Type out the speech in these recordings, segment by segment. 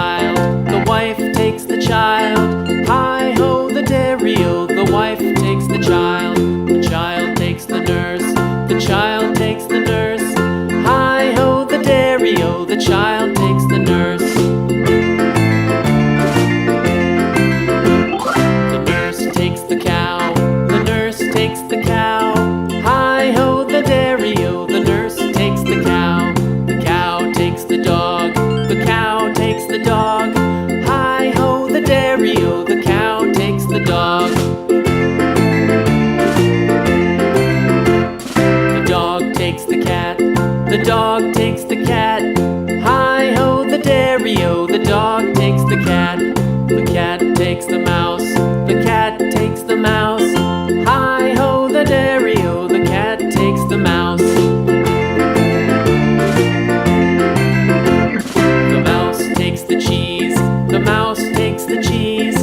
child, the wife takes the child. Hi-ho, the dairy-o, the wife takes the child takes the nurse, the child takes the nurse. Hi-ho, the dairy-o, the child takes the nurse. The nurse takes the cow, the nurse takes the cow. Hi-ho, the dairy-o, the nurse takes the cow. The cow takes the dog, the cow takes the dog. Hi-ho, the dairy-o, the cow takes the dog. The dog takes the cat, the dog takes the cat. Hi-ho, the dairy-o, the dog takes the cat. The cat takes the mouse, the cat takes the mouse. Hi-ho, the dairy-o, the cat takes the mouse. The mouse takes the cheese, the mouse takes the cheese.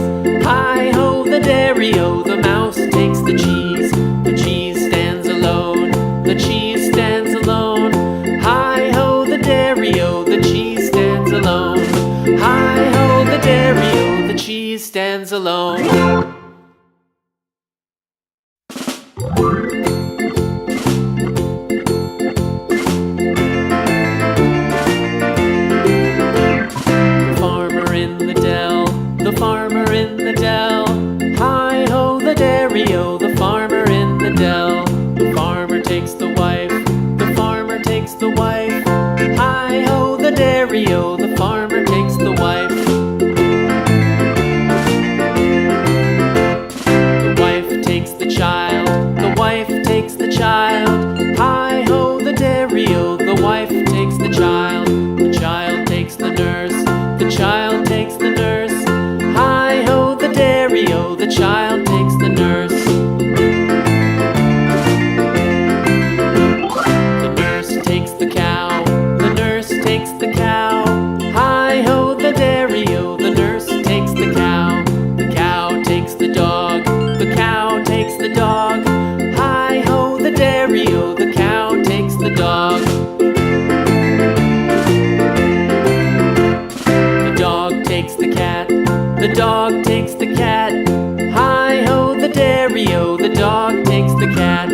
Hi-ho, the dairy-o, the mouse takes the cheese. The cheese stands alone, the cheese stands alone. Hi-ho, the dairy-o, the cheese stands alone. Hi-ho, the dairy-o, the cheese stands alone. The farmer in the dell, the farmer in the dell. Hi-ho, the dairy-o, the farmer in the dell. The farmer takes the wife, the farmer takes the wife. Hi-ho, the dairy-o, the farmer takes the wife. The wife takes the child, the wife takes the child. Hi-ho, the dairy-o, the wife takes the child. The child takes the nurse, the child takes the nurse. Hi-ho, the dairy-o, the child takes the nurse. The nurse takes the cow, the nurse takes the cow. Hi-ho, the dairy-o, the nurse takes the cow. The cow takes the dog, the cow takes the dog. Hi-ho, the dairy-o, the cow takes the dog. The dog takes the cat, the dog takes the cat. Hi-ho, the dairy-o, the dog takes the cat.